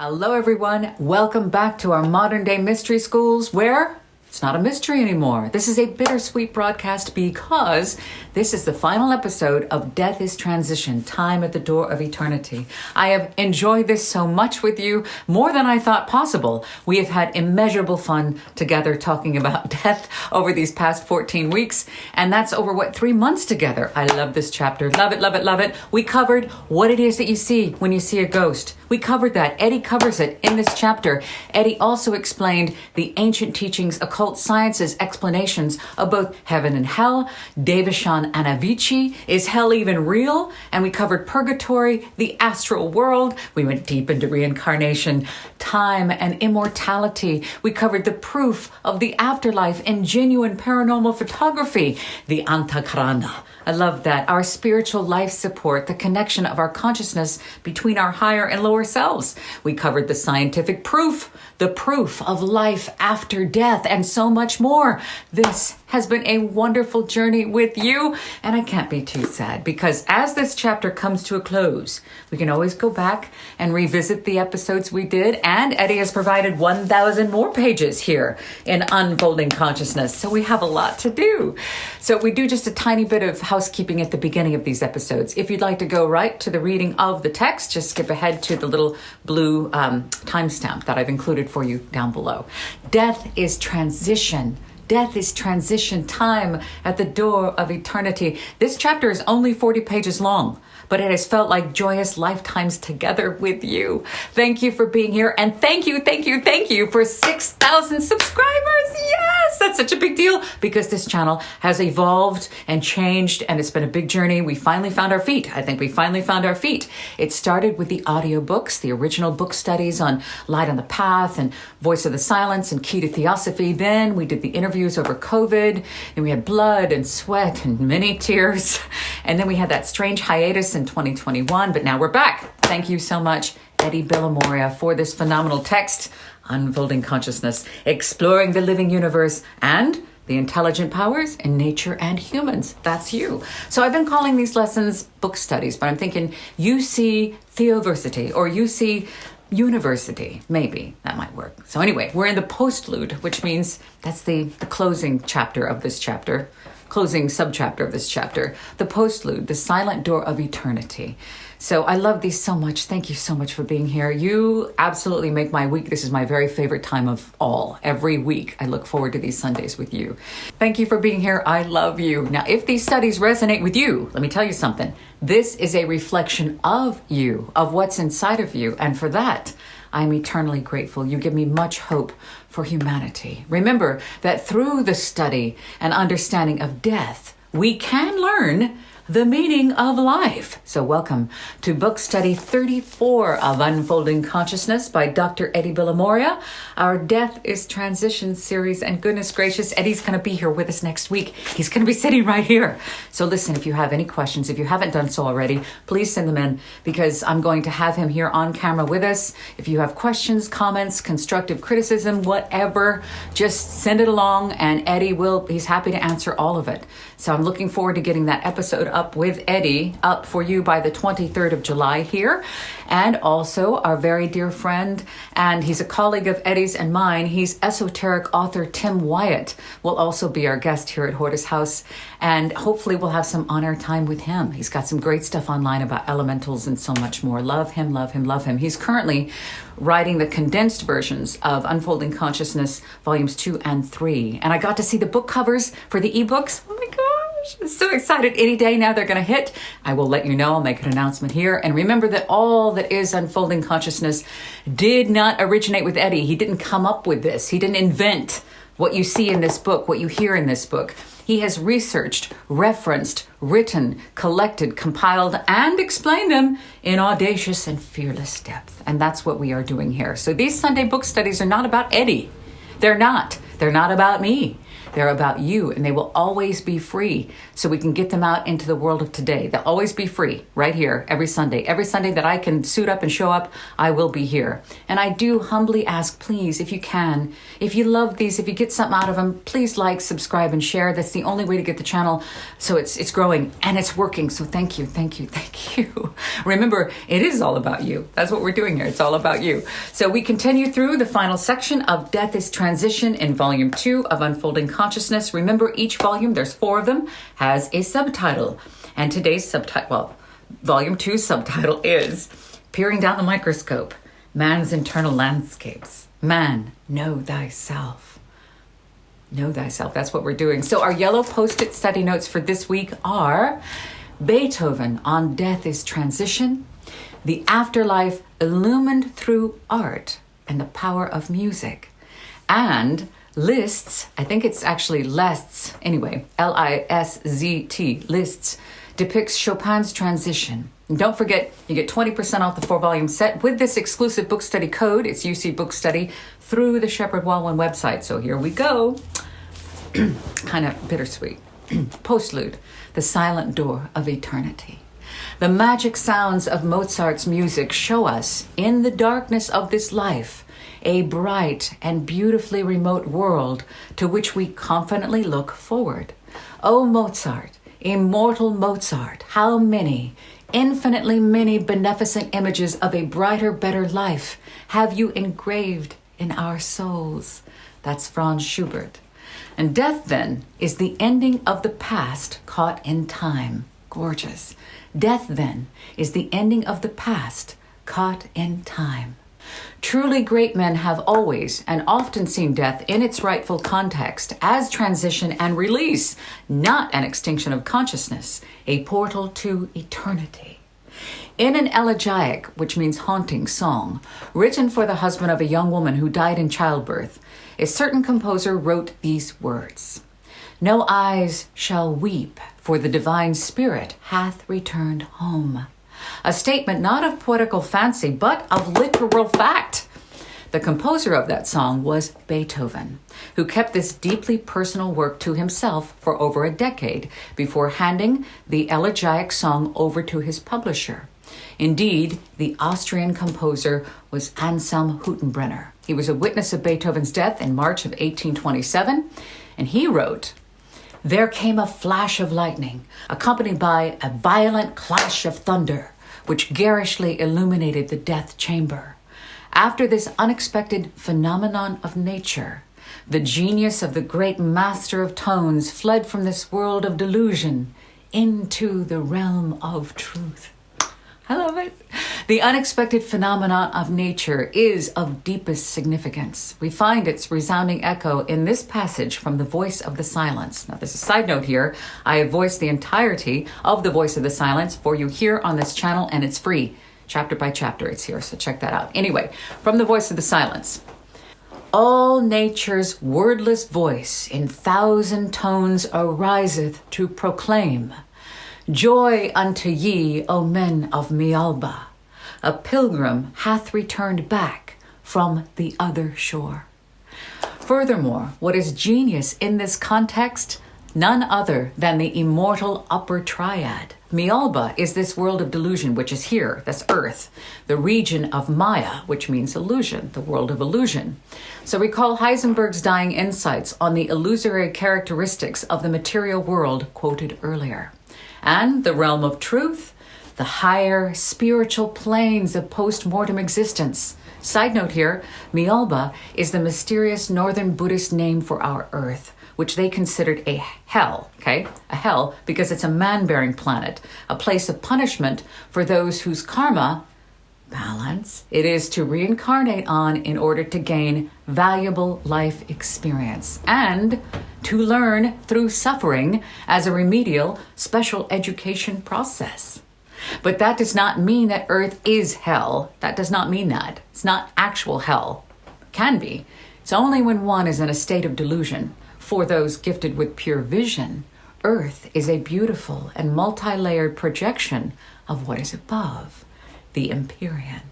Hello everyone, welcome back to our modern day mystery schools where it's not a mystery anymore. This is a bittersweet broadcast because this is the final episode of Death is Transition, Time at the Door of Eternity. I have enjoyed this so much with you, more than I thought possible. We have had immeasurable fun together talking about death over these past 14 weeks, and that's over, 3 months together. I love this chapter. Love it, love it, love it. We covered what it is that you see when you see a ghost. We covered that. Eddie covers it in this chapter. Eddie also explained the ancient teachings, occult sciences, explanations of both heaven and hell, Devachan and Avicii, is hell even real? And we covered purgatory, the astral world. We went deep into reincarnation, time and immortality. We covered the proof of the afterlife in genuine paranormal photography, the antakarana. I love that. Our spiritual life support, the connection of our consciousness between our higher and lower selves. We covered the scientific proof, the proof of life after death, and so much more. This has been a wonderful journey with you, and I can't be too sad because as this chapter comes to a close, we can always go back and revisit the episodes we did, and Eddie has provided 1,000 more pages here in Unfolding Consciousness, so we have a lot to do. So we do just a tiny bit of housekeeping at the beginning of these episodes. If you'd like to go right to the reading of the text, just skip ahead to the little blue timestamp that I've included for you down below. Death is transition. Death is transition, time at the door of eternity. This chapter is only 40 pages long, but it has felt like joyous lifetimes together with you. Thank you for being here, and thank you for 6,000 subscribers. Yes, that's such a big deal because this channel has evolved and changed, and it's been a big journey. We finally found our feet. I think we finally found our feet. It started with the audiobooks, the original book studies on Light on the Path and Voice of the Silence and Key to Theosophy. Then we did the interviews over COVID, and we had blood and sweat and many tears. And then we had that strange hiatus in 2021, but now we're back. Thank you so much, Eddie Villamoria, for this phenomenal text, Unfolding Consciousness, exploring the living universe and the intelligent powers in nature and humans. That's you. So I've been calling these lessons book studies, but I'm thinking you see Theosophy or you see University. Maybe that might work. So anyway, we're in the postlude, which means that's the closing chapter of this chapter, closing subchapter of this chapter, the postlude, the silent door of eternity. So I love these so much. Thank you so much for being here. You absolutely make my week. This is my very favorite time of all. Every week, I look forward to these Sundays with you. Thank you for being here. I love you. Now, if these studies resonate with you, let me tell you something. This is a reflection of you, of what's inside of you. And for that, I'm eternally grateful. You give me much hope for humanity. Remember that through the study and understanding of death, we can learn the meaning of life. So welcome to book study 34 of Unfolding Consciousness by Dr. Eddie Villamoria, our Death is Transition series. And goodness gracious, Eddie's going to be here with us next week. He's going to be sitting right here. So listen, if you have any questions, if you haven't done so already, please send them in because I'm going to have him here on camera with us. If you have questions, comments, constructive criticism, whatever, just send it along and he's happy to answer all of it. So I'm looking forward to getting that episode up with Eddie up for you by the 23rd of July here. And also our very dear friend, and he's a colleague of Eddie's and mine, he's esoteric author Tim Wyatt will also be our guest here at Hortus House. And hopefully we'll have some on-air time with him. He's got some great stuff online about elementals and so much more. Love him, love him, love him. He's currently writing the condensed versions of Unfolding Consciousness volumes 2 and 3. And I got to see the book covers for the ebooks. Oh my gosh, I'm so excited. Any day now they're going to hit. I will let you know. I'll make an announcement here. And remember that all that is Unfolding Consciousness did not originate with Eddie. He didn't come up with this. He didn't invent what you see in this book, what you hear in this book. He has researched, referenced, written, collected, compiled, and explained them in audacious and fearless depth. And that's what we are doing here. So these Sunday book studies are not about Eddie. They're not. They're not about me. They're about you, and they will always be free, so we can get them out into the world of today. They'll always be free right here every Sunday. Every Sunday that I can suit up and show up, I will be here. And I do humbly ask, please, if you can, if you love these, if you get something out of them, please like, subscribe, and share. That's the only way to get the channel so it's growing and it's working. So thank you, thank you, thank you. Remember, it is all about you. That's what we're doing here. It's all about you. So we continue through the final section of Death is Transition in Volume 2 of Unfolding Consciousness. Remember, each volume, there's 4 of them, has a subtitle. And today's subtitle, well, Volume 2's subtitle is Peering Down the Microscope, Man's Internal Landscapes. Man, know thyself. Know thyself. That's what we're doing. So our yellow Post-it study notes for this week are Beethoven on Death is Transition, the afterlife illumined through art and the power of music, and Liszt's, I think it's actually Liszt's, anyway, L-I-S-Z-T, Liszt's, depicts Chopin's transition. And don't forget, you get 20% off the 4-volume set with this exclusive book study code. It's UC Book Study through the Shepherd Walwyn website. So here we go. Kind of bittersweet. Postlude, the silent door of eternity. The magic sounds of Mozart's music show us, in the darkness of this life, a bright and beautifully remote world to which we confidently look forward. O Mozart, immortal Mozart, how many, infinitely many beneficent images of a brighter, better life have you engraved in our souls? That's Franz Schubert. And death, then, is the ending of the past caught in time. Gorgeous. Death, then, is the ending of the past caught in time. Truly great men have always and often seen death in its rightful context as transition and release, not an extinction of consciousness, a portal to eternity. In an elegiac, which means haunting, song, written for the husband of a young woman who died in childbirth, a certain composer wrote these words: "No eyes shall weep, for the divine spirit hath returned home." A statement not of poetical fancy, but of literal fact. The composer of that song was Beethoven, who kept this deeply personal work to himself for over a decade before handing the elegiac song over to his publisher. Indeed, the Austrian composer was Anselm Hüttenbrenner. He was a witness of Beethoven's death in March of 1827, and he wrote, "There came a flash of lightning, accompanied by a violent clash of thunder, which garishly illuminated the death chamber. After this unexpected phenomenon of nature, the genius of the great master of tones fled from this world of delusion into the realm of truth." I love it. The unexpected phenomenon of nature is of deepest significance. We find its resounding echo in this passage from The Voice of the Silence. Now, there's a side note here. I have voiced the entirety of The Voice of the Silence for you here on this channel, and it's free. Chapter by chapter, it's here, so check that out. Anyway, from The Voice of the Silence. "All nature's wordless voice in thousand tones ariseth to proclaim, Joy unto ye, O men of Mialba! A pilgrim hath returned back from the other shore." Furthermore, what is genius in this context? None other than the immortal upper triad. Mialba is this world of delusion, which is here, that's Earth. The region of Maya, which means illusion, the world of illusion. So recall Heisenberg's dying insights on the illusory characteristics of the material world quoted earlier. And the realm of truth, the higher spiritual planes of post-mortem existence. Side note here, Mialba is the mysterious northern Buddhist name for our Earth, which they considered a hell, okay? A hell because it's a man-bearing planet, a place of punishment for those whose karma, balance, it is to reincarnate on in order to gain valuable life experience and to learn through suffering as a remedial special education process. But that does not mean that Earth is hell. That does not mean that. It's not actual hell. It can be. It's only when one is in a state of delusion. For those gifted with pure vision, Earth is a beautiful and multi-layered projection of what is above, the Empyrean.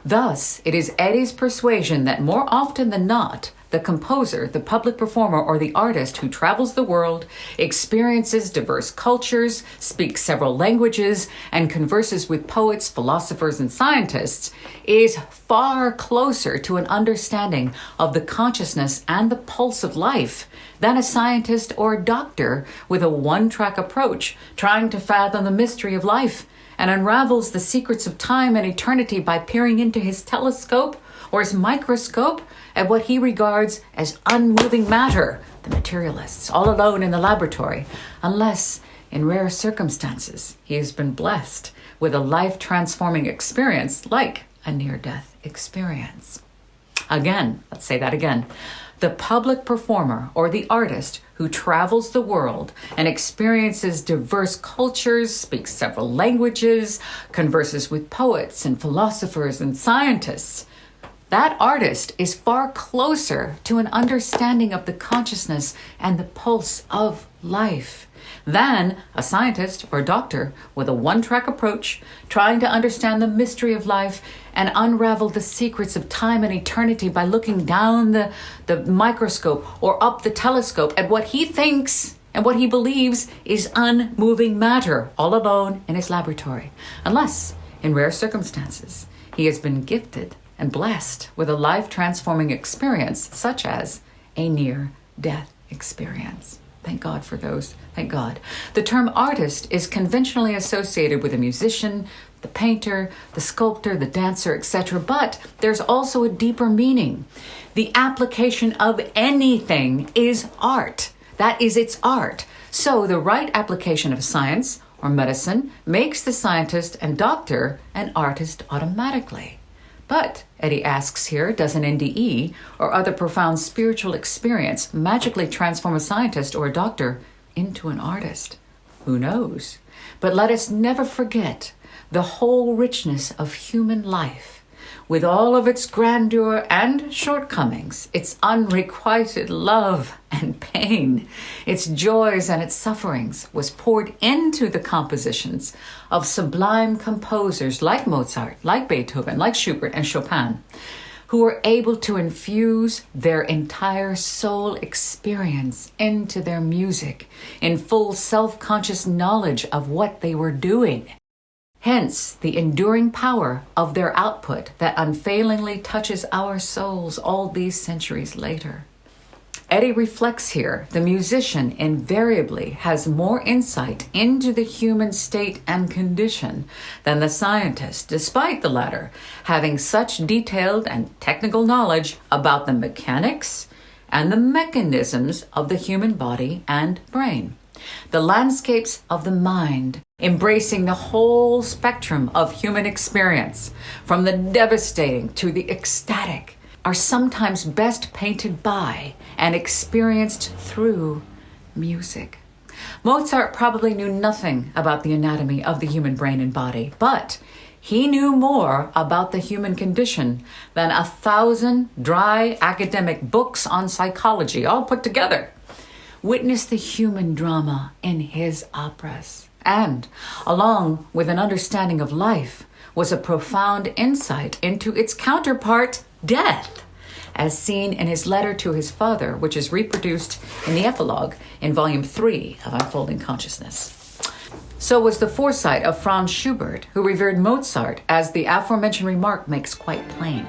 Thus, it is Eddie's persuasion that more often than not, the composer, the public performer, or the artist who travels the world, experiences diverse cultures, speaks several languages, and converses with poets, philosophers, and scientists, is far closer to an understanding of the consciousness and the pulse of life than a scientist or a doctor with a one-track approach trying to fathom the mystery of life and unravels the secrets of time and eternity by peering into his telescope or his microscope at what he regards as unmoving matter, the materialists, all alone in the laboratory, unless, in rare circumstances, he has been blessed with a life-transforming experience like a near-death experience. Again, let's say that again. The public performer or the artist who travels the world and experiences diverse cultures, speaks several languages, converses with poets and philosophers and scientists, that artist is far closer to an understanding of the consciousness and the pulse of life than a scientist or doctor with a one-track approach trying to understand the mystery of life and unravel the secrets of time and eternity by looking down the microscope or up the telescope at what he thinks and what he believes is unmoving matter, all alone in his laboratory, unless, in rare circumstances, he has been gifted and blessed with a life-transforming experience such as a near-death experience. Thank God for those. Thank God. The term artist is conventionally associated with a musician, the painter, the sculptor, the dancer, etc. But there's also a deeper meaning. The application of anything is art. That is its art. So the right application of science or medicine makes the scientist and doctor an artist automatically. But, Eddie asks here, does an NDE or other profound spiritual experience magically transform a scientist or a doctor into an artist? Who knows? But let us never forget the whole richness of human life, with all of its grandeur and shortcomings, its unrequited love and pain, its joys and its sufferings, was poured into the compositions of sublime composers like Mozart, like Beethoven, like Schubert and Chopin, who were able to infuse their entire soul experience into their music in full self-conscious knowledge of what they were doing. Hence, the enduring power of their output that unfailingly touches our souls all these centuries later. Eddie reflects here, the musician invariably has more insight into the human state and condition than the scientist, despite the latter having such detailed and technical knowledge about the mechanics and the mechanisms of the human body and brain. The landscapes of the mind, embracing the whole spectrum of human experience, from the devastating to the ecstatic, are sometimes best painted by and experienced through music. Mozart probably knew nothing about the anatomy of the human brain and body, but he knew more about the human condition than 1,000 dry academic books on psychology all put together. Witness the human drama in his operas. And, along with an understanding of life, was a profound insight into its counterpart, death, as seen in his letter to his father, which is reproduced in the epilogue in Volume 3 of Unfolding Consciousness. So was the foresight of Franz Schubert, who revered Mozart, as the aforementioned remark makes quite plain.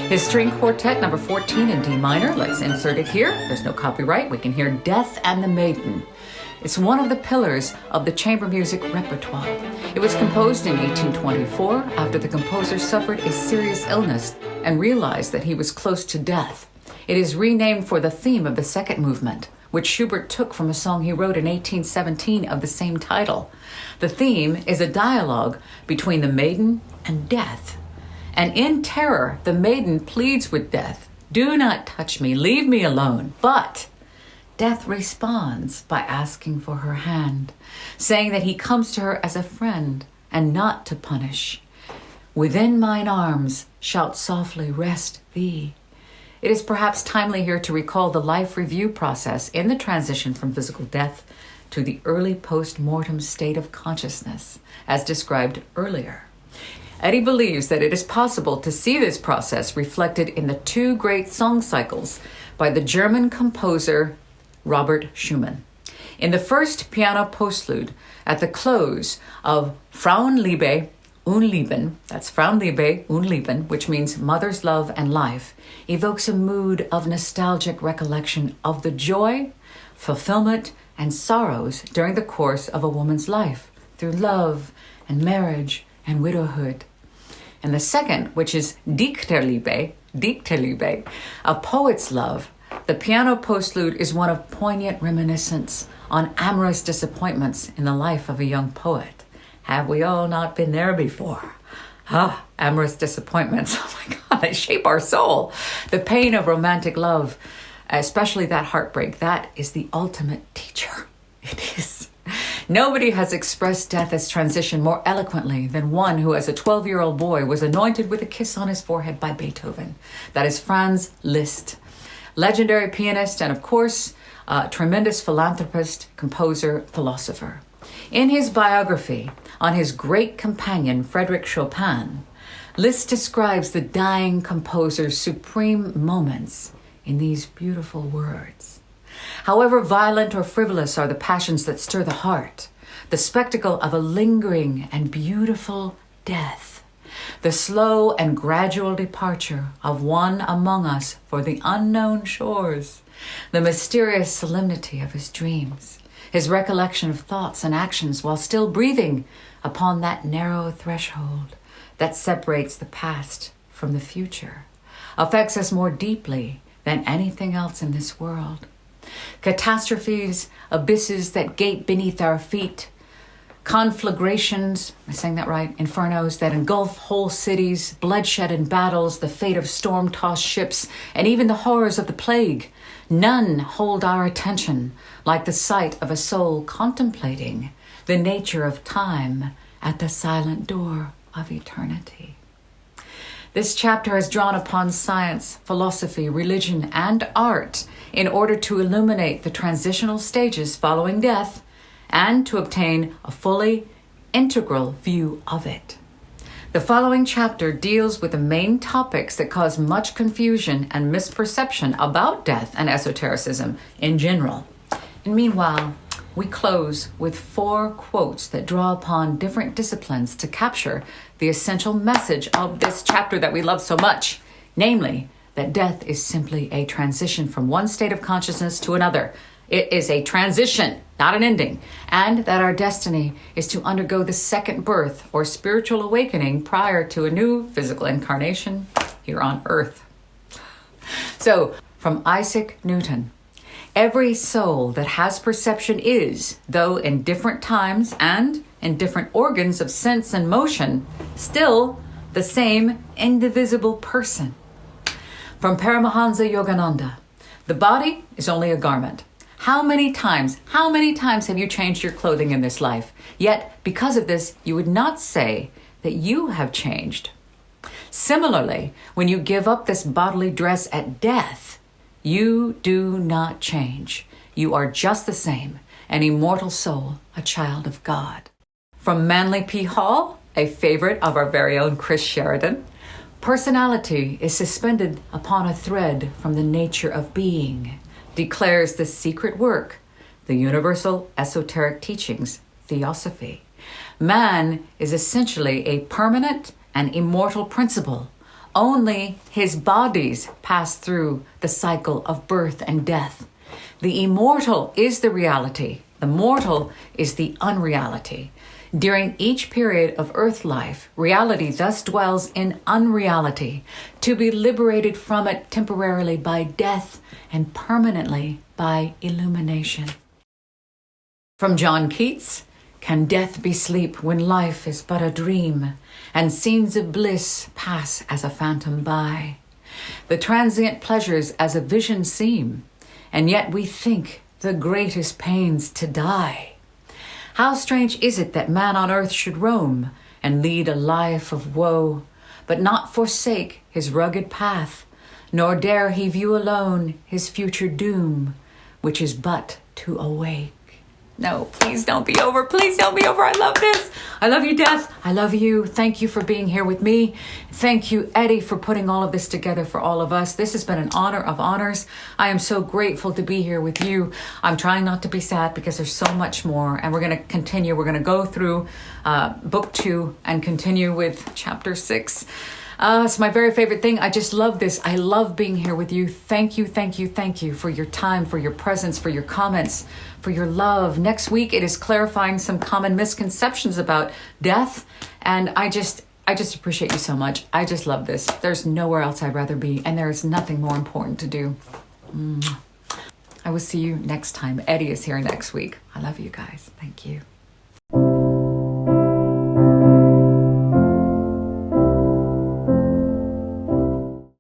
His string quartet, number 14 in D minor, let's insert it here. There's no copyright. We can hear Death and the Maiden. It's one of the pillars of the chamber music repertoire. It was composed in 1824 after the composer suffered a serious illness and realized that he was close to death. It is renamed for the theme of the second movement, which Schubert took from a song he wrote in 1817 of the same title. The theme is a dialogue between the maiden and death. And in terror, the maiden pleads with death, "Do not touch me, leave me alone." But death responds by asking for her hand, saying that he comes to her as a friend and not to punish. "Within mine arms shalt softly rest thee." It is perhaps timely here to recall the life review process in the transition from physical death to the early post-mortem state of consciousness, as described earlier. Eddie believes that it is possible to see this process reflected in the two great song cycles by the German composer Robert Schumann. In the first piano postlude, at the close of Frauenliebe und Leben, that's Frauenliebe und Leben, which means mother's love and life, evokes a mood of nostalgic recollection of the joy, fulfillment, and sorrows during the course of a woman's life, through love and marriage and widowhood. And the second, which is Dichterliebe, a poet's love, the piano postlude is one of poignant reminiscence on amorous disappointments in the life of a young poet. Have we all not been there before? Amorous disappointments. Oh my God, they shape our soul. The pain of romantic love, especially that heartbreak, that is the ultimate teacher. It is. Nobody has expressed death as transition more eloquently than one who, as a 12-year-old boy, was anointed with a kiss on his forehead by Beethoven. That is Franz Liszt, legendary pianist and, of course, tremendous philanthropist, composer, philosopher. In his biography on his great companion, Frédéric Chopin, Liszt describes the dying composer's supreme moments in these beautiful words. However violent or frivolous are the passions that stir the heart, the spectacle of a lingering and beautiful death, the slow and gradual departure of one among us for the unknown shores, the mysterious solemnity of his dreams, his recollection of thoughts and actions while still breathing upon that narrow threshold that separates the past from the future, affects us more deeply than anything else in this world. Catastrophes, abysses that gape beneath our feet, conflagrations, am I saying that right? Infernos that engulf whole cities, bloodshed in battles, the fate of storm-tossed ships, and even the horrors of the plague. None hold our attention like the sight of a soul contemplating the nature of time at the silent door of eternity. This chapter has drawn upon science, philosophy, religion, and art in order to illuminate the transitional stages following death and to obtain a fully integral view of it. The following chapter deals with the main topics that cause much confusion and misperception about death and esotericism in general. And meanwhile, we close with 4 quotes that draw upon different disciplines to capture the essential message of this chapter that we love so much, namely, that death is simply a transition from one state of consciousness to another. It is a transition, not an ending, and that our destiny is to undergo the second birth or spiritual awakening prior to a new physical incarnation here on earth. So, from Isaac Newton, every soul that has perception is, though in different times and in different organs of sense and motion, still the same indivisible person. From Paramahansa Yogananda, the body is only a garment. How many times have you changed your clothing in this life? Yet, because of this, you would not say that you have changed. Similarly, when you give up this bodily dress at death, you do not change. You are just the same, an immortal soul, a child of God. From Manly P. Hall, a favorite of our very own Chris Sheridan, personality is suspended upon a thread from the nature of being, declares the secret work, the universal esoteric teachings, Theosophy. Man is essentially a permanent and immortal principle. Only his bodies pass through the cycle of birth and death. The immortal is the reality. The mortal is the unreality. During each period of earth life, reality thus dwells in unreality, to be liberated from it temporarily by death and permanently by illumination. From John Keats, can death be sleep when life is but a dream, and scenes of bliss pass as a phantom by? The transient pleasures as a vision seem, and yet we think the greatest pains to die. How strange is it that man on earth should roam and lead a life of woe, but not forsake his rugged path, nor dare he view alone his future doom, which is but to awake. No, please don't be over. Please don't be over. I love this. I love you, Death. I love you. Thank you for being here with me. Thank you, Eddie, for putting all of this together for all of us. This has been an honor of honors. I am so grateful to be here with you. I'm trying not to be sad because there's so much more, and we're going to continue. We're going to go through book 2 and continue with chapter 6. It's my very favorite thing. I just love this. I love being here with you. Thank you, thank you, thank you for your time, for your presence, for your comments, for your love. Next week, it is clarifying some common misconceptions about death. And I just appreciate you so much. I just love this. There's nowhere else I'd rather be, and there is nothing more important to do. I will see you next time. Eddie is here next week. I love you guys. Thank you.